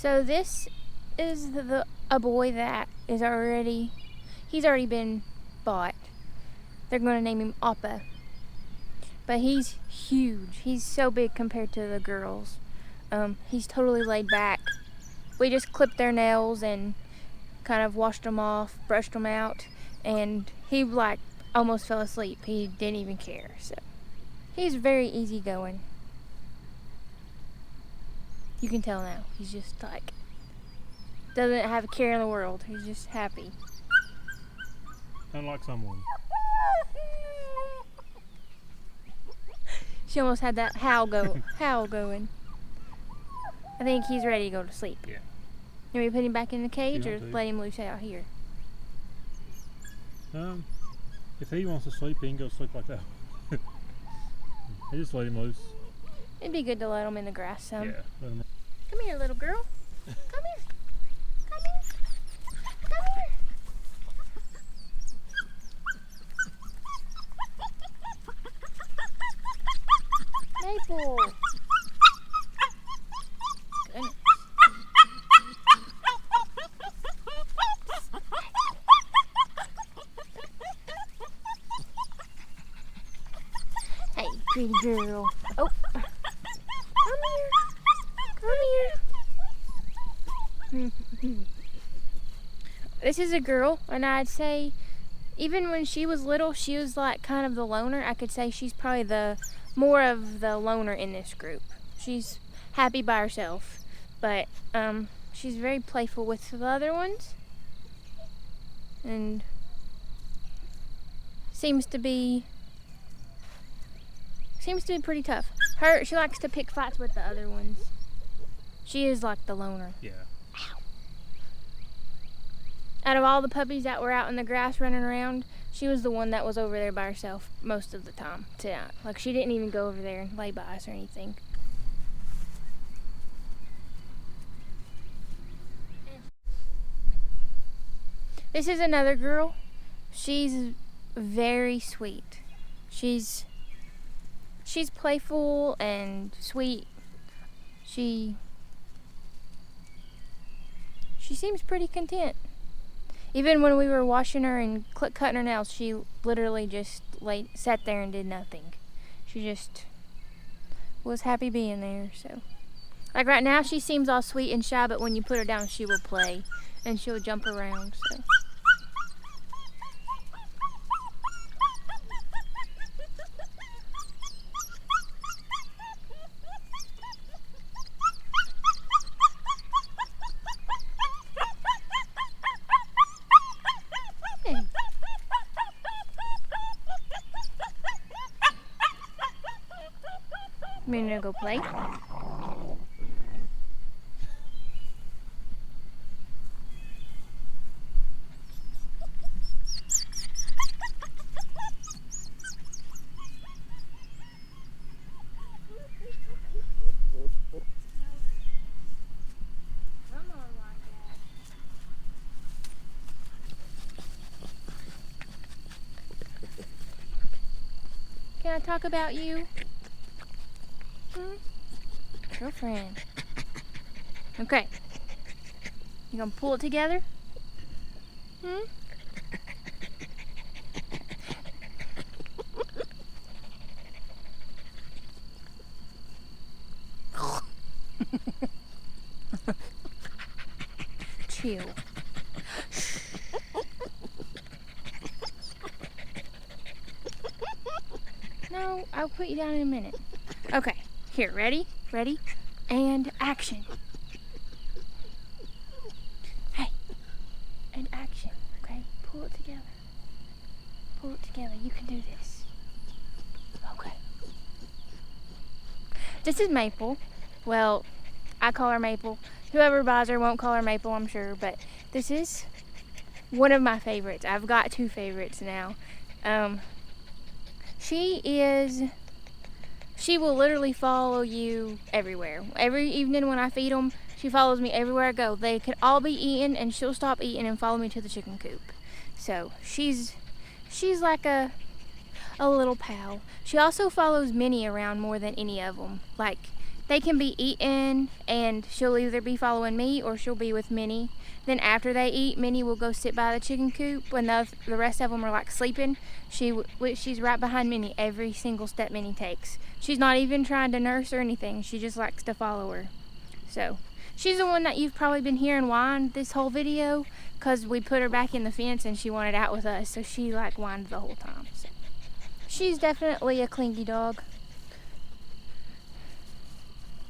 So this is a boy that is he's already been bought. They're going to name him Appa. But he's huge. He's so big compared to the girls. He's totally laid back. We just clipped their nails and kind of washed them off, brushed them out, and he like almost fell asleep. He didn't even care. So he's very easygoing. You can tell now. He's just like doesn't have a care in the world. He's just happy. Unlike someone. She almost had that howl going. I think he's ready to go to sleep. Yeah. Can we put him back in the cage or to. let him loose out here? If he wants to sleep, he can go sleep like that. I just let him loose. It'd be good to let him in the grass some. Yeah. Let him. Come here, little girl. Come here. Come here. Come here. Maple. Goodness. Hey, pretty girl. Oh. Come here. Come here. This is a girl, and I'd say even when she was little, she was like kind of the loner. I could say she's probably the more of the loner in this group. She's happy by herself, but she's very playful with the other ones, and seems to be pretty tough. She likes to pick fights with the other ones. She is like the loner. Yeah. Ow. Out of all the puppies that were out in the grass running around, she was the one that was over there by herself most of the time tonight. Like she didn't even go over there and lay by us or anything. This is another girl. She's very sweet. She's playful and sweet. She seems pretty content. Even when we were washing her and cutting her nails, she literally just sat there and did nothing. She just was happy being there. So, like right now, she seems all sweet and shy, but when you put her down, she will play and she'll jump around. So. I'm gonna go play. Can I talk about you? Girlfriend. Okay. You gonna pull it together? Chill. No, I'll put you down in a minute. Okay, here, ready? Ready? And action. Hey, and action, okay? Pull it together. Pull it together. You can do this. Okay. This is Maple. Well, I call her Maple. Whoever buys her won't call her Maple, I'm sure, but this is one of my favorites. I've got two favorites now. She will literally follow you everywhere. Every evening when I feed them, she follows me everywhere I go. They could all be eating and she'll stop eating and follow me to the chicken coop. So she's like a little pal. She also follows Minnie around more than any of them. Like They can be eaten, and she'll either be following me or she'll be with Minnie. Then after they eat, Minnie will go sit by the chicken coop when the rest of them are like sleeping. She's right behind Minnie every single step Minnie takes. She's not even trying to nurse or anything. She just likes to follow her. So she's the one that you've probably been hearing whine this whole video, because we put her back in the fence and she wanted out with us, so she like whined the whole time. So she's definitely a clingy dog.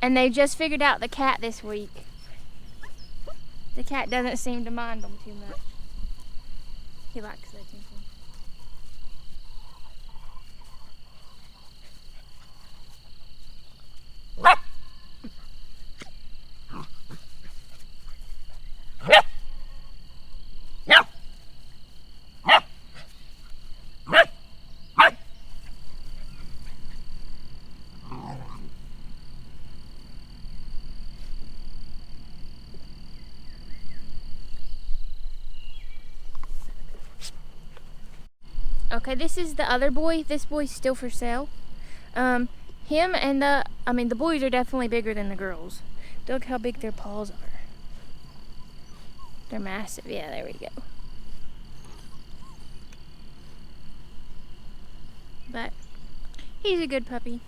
And they just figured out the cat this week. The cat doesn't seem to mind them too much. He likes the attention. Okay, this is the other boy. This boy's still for sale. Him and the boys are definitely bigger than the girls. Look how big their paws are. They're massive. Yeah, there we go. But he's a good puppy.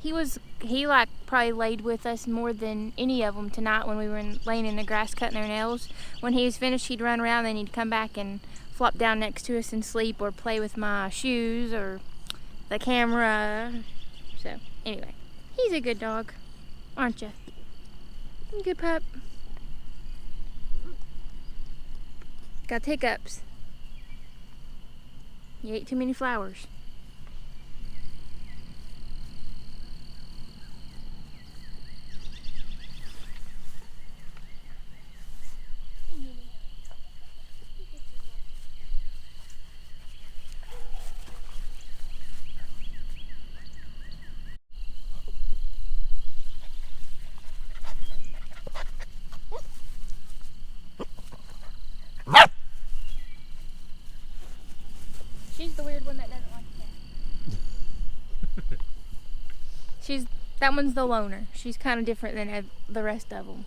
He like probably laid with us more than any of them tonight when we were laying in the grass cutting their nails. When he was finished, he'd run around, then he'd come back and flop down next to us and sleep, or play with my shoes or the camera. So anyway, he's a good dog, aren't you? Good pup. Got hiccups. You ate too many flowers. She's the weird one that doesn't like cat. That one's the loner. She's kind of different than the rest of them.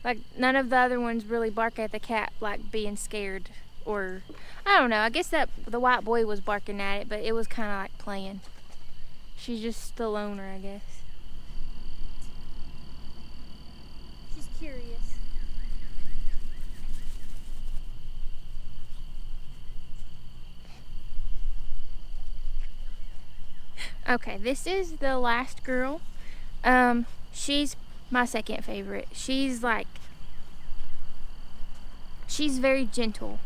Like, none of the other ones really bark at the cat like being scared, or I don't know. I guess that the white boy was barking at it, but it was kind of like playing. She's just the loner, I guess. She's curious. Okay, this is the last girl. She's my second favorite. She's very gentle.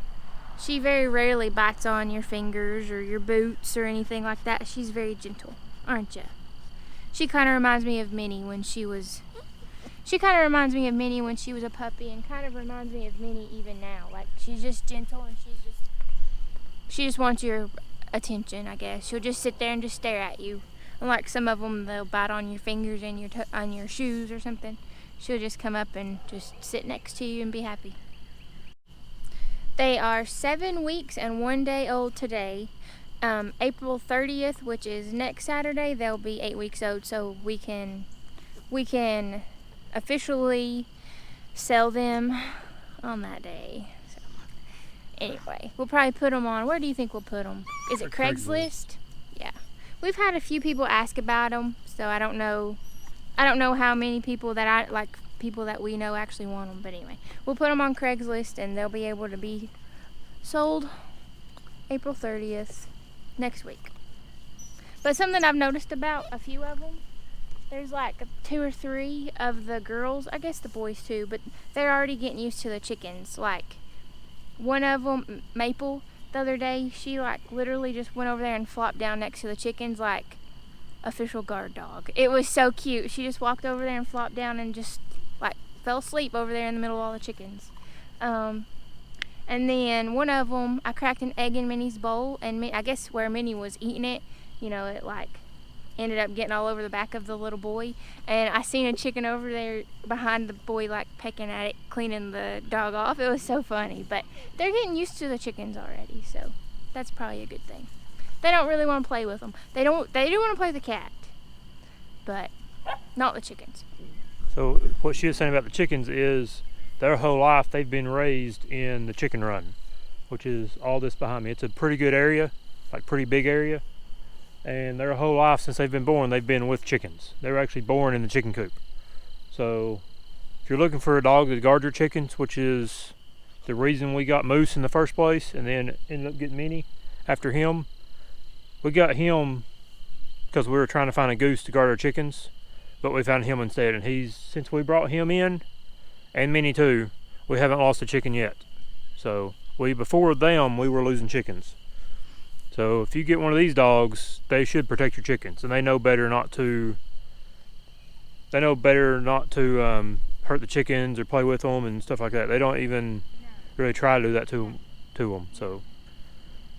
She very rarely bites on your fingers or your boots or anything like that. She's very gentle, aren't you? She kind of reminds me of Minnie when she was a puppy, and kind of reminds me of Minnie even now. Like, she's just gentle, and she just wants your attention, I guess. She'll just sit there and just stare at you. Unlike some of them, they'll bite on your fingers and on your shoes or something. She'll just come up and just sit next to you and be happy. They are 7 weeks and 1 day old today. April 30th, which is next Saturday, they'll be 8 weeks old, so we can officially sell them on that day. So anyway, we'll probably put them on, where do you think we'll put them? Is it Craigslist? Yeah. We've had a few people ask about them, so I don't know how many people that we know actually want them, but anyway, we'll put them on Craigslist, and they'll be able to be sold April 30th next week. But something I've noticed about a few of them, there's like 2 or 3 of the girls, I guess the boys too, but they're already getting used to the chickens. Like, one of them, Maple, the other day, she like literally just went over there and flopped down next to the chickens like official guard dog. It was so cute. She just walked over there and flopped down and just like fell asleep over there in the middle of all the chickens. And then one of them, I cracked an egg in Minnie's bowl, and I guess where Minnie was eating it, it like ended up getting all over the back of the little boy, and I seen a chicken over there behind the boy like pecking at it, cleaning the dog off. It was so funny, but they're getting used to the chickens already, so that's probably a good thing. They don't really want to play with them. They do want to play with the cat, but not the chickens. So what she was saying about the chickens is their whole life they've been raised in the chicken run, which is all this behind me. It's a pretty good area, like pretty big area. And their whole life since they've been born, they've been with chickens. They were actually born in the chicken coop. So if you're looking for a dog that guards your chickens, which is the reason we got Moose in the first place and then ended up getting Minnie after him, we got him because we were trying to find a goose to guard our chickens, but we found him instead. And since we brought him in, and Minnie too, we haven't lost a chicken yet. So before them, we were losing chickens. So if you get one of these dogs, they should protect your chickens, and they know better not to. They know better not to hurt the chickens or play with them and stuff like that. They don't even really try to do that to them. So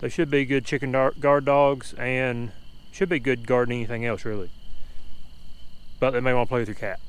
they should be good chicken guard dogs, and should be good guarding anything else really. But they may want to play with your cat.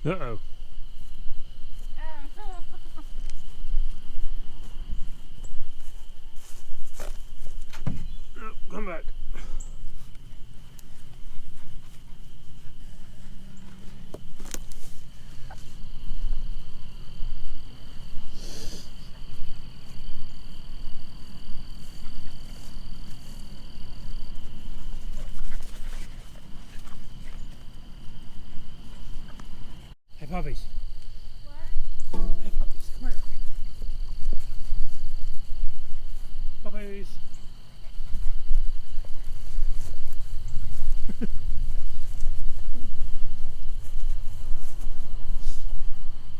Uh-oh. Come back. Hey, puppies. What? Hey, puppies, come here. Puppies.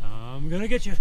I'm gonna get you.